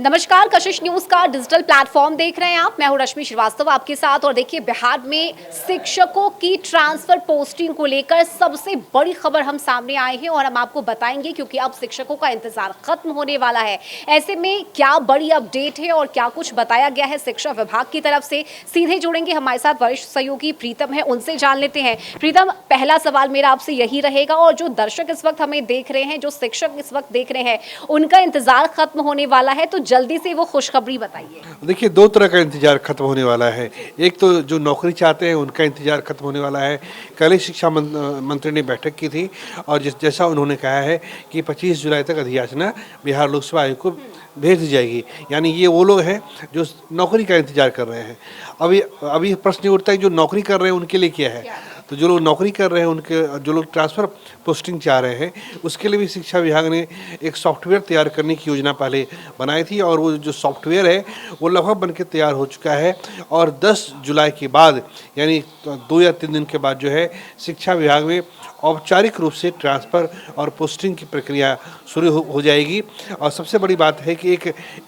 नमस्कार, कशिश न्यूज का digital platform देख रहे हैं आप। मैं हूं रश्मि श्रीवास्तव आपके साथ। और देखिए, बिहार में शिक्षकों की ट्रांसफर पोस्टिंग को लेकर सबसे बड़ी खबर हम सामने आए हैं और हम आपको बताएंगे, क्योंकि अब शिक्षकों का इंतजार खत्म होने वाला है। ऐसे में क्या बड़ी अपडेट है और क्या कुछ बताया गया है शिक्षा विभाग की तरफ से, सीधे जुड़ेंगे हमारे साथ वरिष्ठ सहयोगी प्रीतम है, उनसे जान लेते हैं। प्रीतम, पहला सवाल मेरा आपसे यही रहेगा, और जो दर्शक इस वक्त हमें देख रहे हैं, जो शिक्षक इस वक्त देख रहे हैं, उनका इंतजार खत्म होने वाला है, तो जल्दी से वो खुशखबरी बताइए। देखिए, दो तरह का इंतजार खत्म होने वाला है। एक तो जो नौकरी चाहते हैं उनका इंतजार खत्म होने वाला है। कल ही शिक्षा मंत्री ने बैठक की थी और जैसा उन्होंने कहा है कि 25 जुलाई तक अधियाचना बिहार लोक सेवा आयोग को भेज दी जाएगी। यानी ये वो लोग हैं जो नौकरी का इंतजार कर रहे हैं। अभी अभी प्रश्न उठता है, जो नौकरी कर रहे हैं उनके लिए क्या है। तो जो लोग नौकरी कर रहे हैं, उनके जो लोग ट्रांसफ़र पोस्टिंग चाह रहे हैं, उसके लिए भी शिक्षा विभाग ने एक सॉफ्टवेयर तैयार करने की योजना पहले बनाई थी, और वो जो सॉफ्टवेयर है वो लगभग बन के तैयार हो चुका है। और 10 जुलाई के बाद, यानी 2 या 3 दिन के बाद जो है, शिक्षा विभाग में औपचारिक रूप से ट्रांसफ़र और पोस्टिंग की प्रक्रिया शुरू हो जाएगी। और सबसे बड़ी बात है कि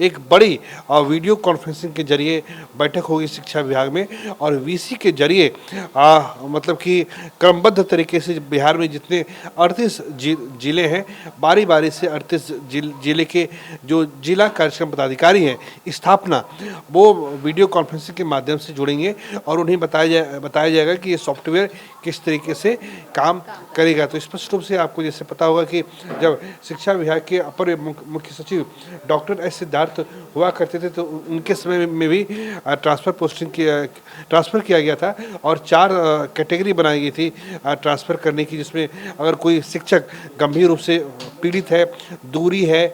एक बड़ी वीडियो कॉन्फ्रेंसिंग के जरिए बैठक होगी शिक्षा विभाग में, और वीसी के जरिए मतलब कि क्रमबद्ध तरीके से बिहार में जितने 38 जिले हैं, बारी बारी से 38 जिले के जो जिला कार्यक्रम पदाधिकारी हैं स्थापना, वो वीडियो कॉन्फ्रेंसिंग के माध्यम से जुड़ेंगे और उन्हें बताया जाएगा कि ये सॉफ्टवेयर किस तरीके से काम करेगा। तो स्पष्ट रूप से आपको जैसे पता होगा कि जब शिक्षा विभाग के अपर मुख्य सचिव डॉक्टर एस सिद्धार्थ हुआ करते थे, तो उनके समय में भी ट्रांसफ़र किया गया था, और 4 कैटेगरी बनाई गई थी ट्रांसफ़र करने की, जिसमें अगर कोई शिक्षक गंभीर रूप से पीड़ित है, दूरी है,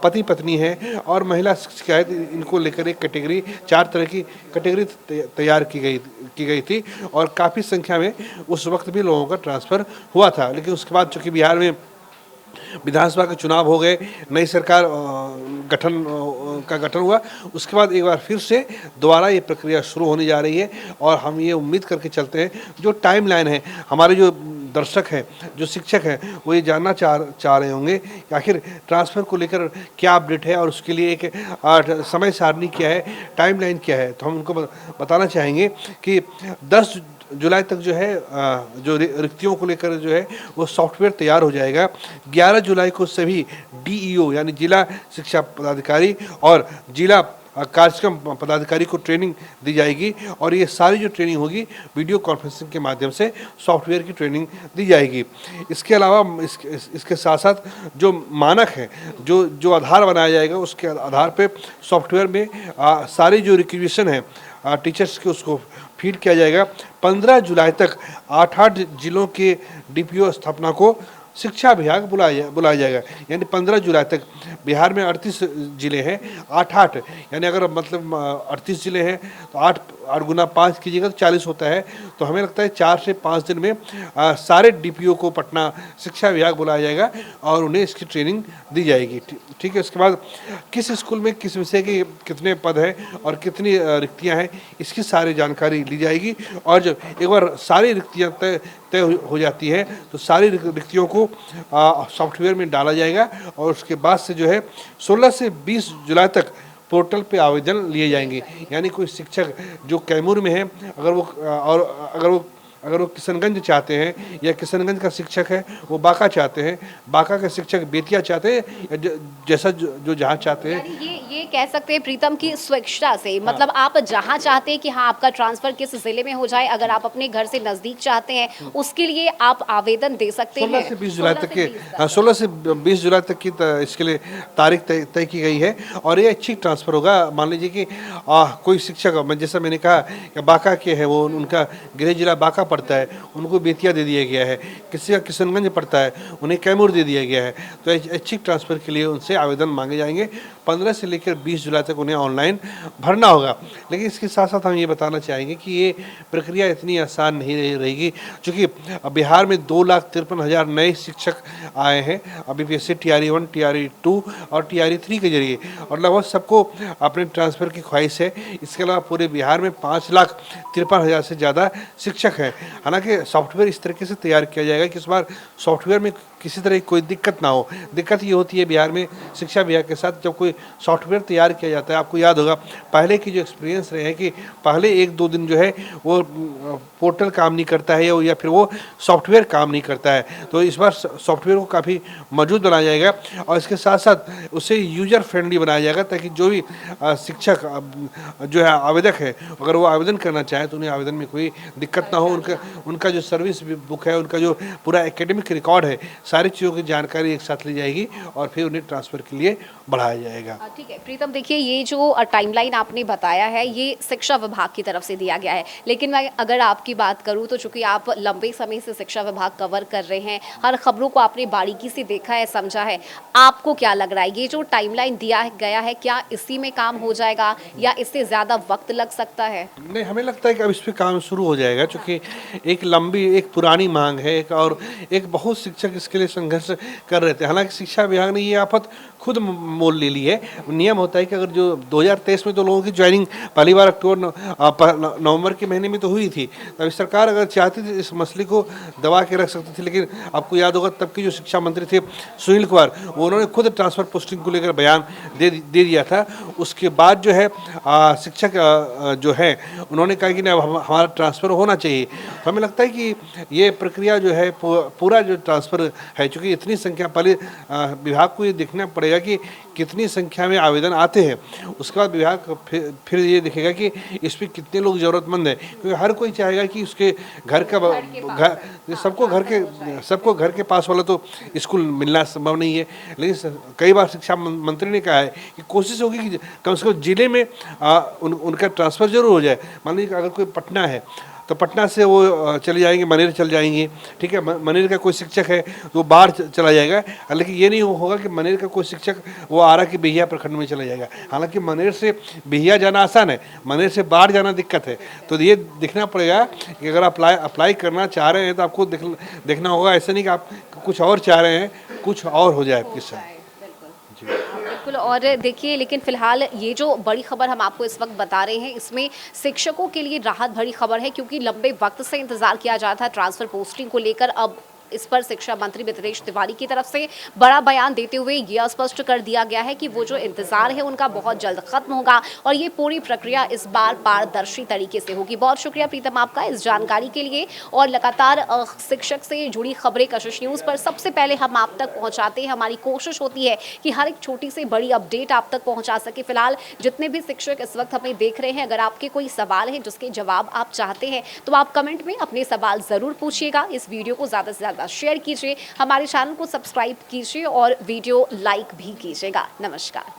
पति पत्नी है और महिला शिक्षिका है, इनको लेकर एक कैटेगरी, 4 तरह की कैटेगरी तैयार की गई थी। और काफ़ी संख्या में उस वक्त भी लोगों का ट्रांसफ़र हुआ था। लेकिन उसके बाद चूँकि बिहार में विधानसभा के चुनाव हो गए, नई सरकार गठन हुआ, उसके बाद एक बार फिर से दोबारा ये प्रक्रिया शुरू होने जा रही है। और हम ये उम्मीद करके चलते हैं, जो टाइमलाइन है, हमारे जो दर्शक हैं, जो शिक्षक हैं, वो ये जानना चाह रहे होंगे कि आखिर ट्रांसफ़र को लेकर क्या अपडेट है और उसके लिए एक समय सारणी क्या है, टाइमलाइन क्या है। तो हम उनको बताना चाहेंगे कि 10 जुलाई तक जो है, जो रिक्तियों को लेकर जो है वो सॉफ्टवेयर तैयार हो जाएगा। 11 जुलाई को सभी डीईओ यानी जिला शिक्षा पदाधिकारी और जिला कार्यक्रम पदाधिकारी को ट्रेनिंग दी जाएगी, और ये सारी जो ट्रेनिंग होगी वीडियो कॉन्फ्रेंसिंग के माध्यम से सॉफ्टवेयर की ट्रेनिंग दी जाएगी। इसके अलावा इसके साथ साथ जो मानक है, जो आधार बनाया जाएगा, उसके आधार पे सॉफ्टवेयर में सारी जो रिक्वेशन है टीचर्स के, उसको फीड किया जाएगा। 15 जुलाई तक 8 जिलों के डीपीओ स्थापना को शिक्षा विभाग बुलाया जाएगा। यानी 15 जुलाई तक बिहार में 38 जिले हैं, 8 यानी अगर मतलब 38 जिले हैं तो 8 गुना 5 कीजिएगा तो 40 होता है। तो हमें लगता है 4 से 5 दिन में सारे डीपीओ को पटना शिक्षा विभाग बुलाया जाएगा और उन्हें इसकी ट्रेनिंग दी जाएगी। ठीक है। उसके बाद किस स्कूल में किस विषय के कितने पद हैं और कितनी रिक्तियां हैं, इसकी सारी जानकारी ली जाएगी। और जब एक बार सारी रिक्तियां तय हो जाती है, तो सारी रिक्तियों को सॉफ्टवेयर में डाला जाएगा, और उसके बाद से जो है 16 से 20 जुलाई तक पोर्टल पे आवेदन लिए जाएंगे। यानी कोई शिक्षक जो कैमूर में है, अगर वो किशनगंज चाहते हैं, या किशनगंज का शिक्षक है वो बांका चाहते हैं, बांका के शिक्षक बेतिया चाहते हैं, या जैसा जो जहाँ चाहते हैं। ये कह सकते हैं प्रीतम की स्वेच्छा से, मतलब आप जहाँ चाहते हैं कि हाँ आपका ट्रांसफर किस जिले में हो जाए, अगर आप अपने घर से नजदीक चाहते हैं, उसके लिए आप आवेदन दे सकते हैं। 16 से 20 जुलाई तक के 16 से 20 जुलाई तक की इसके लिए तारीख तय की गई है। और ये अच्छी ट्रांसफ़र होगा। मान लीजिए कि कोई शिक्षक, जैसा मैंने कहा कि बांका के हैं, वो उनका गृह जिला बांका पड़ता है, उनको बेतिया दे दिया गया है। किसी का किशनगंज पड़ता है, उन्हें कैमूर दे दिया गया है। तो ऐच्छिक ट्रांसफ़र के लिए उनसे आवेदन मांगे जाएंगे। 15 से लेकर 20 जुलाई तक उन्हें ऑनलाइन भरना होगा। लेकिन इसके साथ साथ हम ये बताना चाहेंगे कि ये प्रक्रिया इतनी आसान नहीं रहेगी, क्योंकि बिहार में 2,53,000 नए शिक्षक आए हैं अभी बीपीएससी TRE 1, TRE 2 और TRE 3 के जरिए, और लगभग सबको अपने ट्रांसफ़र की ख्वाहिश है। इसके अलावा पूरे बिहार में 5,53,000 से ज़्यादा शिक्षक हैं। हालांकि सॉफ्टवेयर इस तरीके से तैयार किया जाएगा कि इस बार सॉफ्टवेयर में किसी तरह की कोई दिक्कत ना हो। दिक्कत ये होती है बिहार में शिक्षा विभाग के साथ, जब कोई सॉफ्टवेयर तैयार किया जाता है, आपको याद होगा पहले की जो एक्सपीरियंस रहे हैं कि पहले 1-2 दिन जो है वो पोर्टल काम नहीं करता है या फिर वो सॉफ्टवेयर काम नहीं करता है। तो इस बार सॉफ्टवेयर को काफ़ी मौजूद बनाया जाएगा और इसके साथ साथ उसे यूजर फ्रेंडली बनाया जाएगा, ताकि जो भी शिक्षक जो है आवेदक है, अगर वो आवेदन करना चाहे तो उन्हें आवेदन में कोई दिक्कत ना हो। उनका जो सर्विस बुक है, उनका जो पूरा एकेडमिक रिकॉर्ड है, सारी चीज़ों की जानकारी एक साथ ली जाएगी और फिर उन्हें ट्रांसफ़र के लिए बढ़ाया जाएगा। ठीक है प्रीतम, देखिए ये जो टाइमलाइन आपने बताया है ये शिक्षा विभाग की तरफ से दिया गया है, लेकिन मैं अगर आपकी बात करूं तो चूंकि आप लंबे समय से शिक्षा विभाग कवर कर रहे हैं, हर खबरों को आपने बारीकी से देखा है, समझा है, आपको क्या लग रहा है ये जो टाइमलाइन दिया गया है क्या इसी में काम हो जाएगा या इससे ज़्यादा वक्त लग सकता है? नहीं, हमें लगता है कि अब इस पे काम शुरू हो जाएगा, क्योंकि एक पुरानी मांग है और एक बहुत शिक्षक इसके लिए संघर्ष कर रहे थे। हालांकि शिक्षा विभाग ने ये आफत खुद मोल ले ली है। नियम होता है कि अगर जो 2023 में तो लोगों की ज्वाइनिंग पहली बार नवंबर के महीने में तो हुई थी, तब सरकार अगर चाहती थी इस मसले को दबा के रख सकती थी, लेकिन आपको याद होगा तब के जो शिक्षा मंत्री थे सुनील कुमार, उन्होंने खुद ट्रांसफ़र पोस्टिंग को लेकर बयान दे दिया था। उसके बाद जो है शिक्षक जो है उन्होंने कहा कि नहीं, अब हमारा ट्रांसफ़र होना चाहिए। तो हमें लगता है कि ये प्रक्रिया जो है पूरा जो ट्रांसफ़र है, चूँकि इतनी संख्या, पहले विभाग को ये देखना पड़ेगा कि कितनी संख्या में आवेदन आते हैं, उसके बाद विभाग फिर ये देखेगा कि इस पर कितने लोग ज़रूरतमंद हैं, क्योंकि हर कोई चाहेगा कि उसके घर सबको घर के पास वाला तो स्कूल मिलना संभव नहीं है। लेकिन कई बार शिक्षा मंत्री ने कहा है कि कोशिश होगी कि कम से कम जिले में उनका ट्रांसफ़र जरूर हो जाए। मान लीजिए अगर कोई पटना है तो पटना से वो चले जाएंगे, मनेर चल जाएंगे, ठीक है, मनेर का कोई शिक्षक है तो बाढ़ चला जाएगा। लेकिन ये नहीं होगा कि मनेर का कोई शिक्षक वो आरा की बिहिया प्रखंड में चला जाएगा। हालांकि मनेर से बिहिया जाना आसान है, मनेर से बाढ़ जाना दिक्कत है। तो ये देखना पड़ेगा कि अगर अप्लाई करना चाह रहे हैं तो आपको देखना होगा, ऐसा नहीं कि आप कुछ और चाह रहे हैं कुछ और हो जाए आपके साथ। बिल्कुल। और देखिए, लेकिन फिलहाल ये जो बड़ी खबर हम आपको इस वक्त बता रहे हैं, इसमें शिक्षकों के लिए राहत भरी खबर है, क्योंकि लंबे वक्त से इंतजार किया जाता है ट्रांसफर पोस्टिंग को लेकर। अब इस पर शिक्षा मंत्री मिथिलेश तिवारी की तरफ से बड़ा बयान देते हुए यह स्पष्ट कर दिया गया है कि वो जो इंतजार है उनका बहुत जल्द खत्म होगा और ये पूरी प्रक्रिया इस बार पारदर्शी तरीके से होगी। बहुत शुक्रिया प्रीतम आपका इस जानकारी के लिए। और लगातार शिक्षक से जुड़ी खबरें कशिश न्यूज़ पर सबसे पहले हम आप तक पहुंचाते हैं। हमारी कोशिश होती है कि हर एक छोटी से बड़ी अपडेट आप तक पहुंचा सके। फिलहाल जितने भी शिक्षक इस वक्त हमें देख रहे हैं, अगर आपके कोई सवाल है जिसके जवाब आप चाहते हैं तो आप कमेंट में अपने सवाल ज़रूर पूछिएगा। इस वीडियो को ज़्यादा से ज़्यादा शेयर कीजिए, हमारे चैनल को सब्सक्राइब कीजिए और वीडियो लाइक भी कीजिएगा। नमस्कार।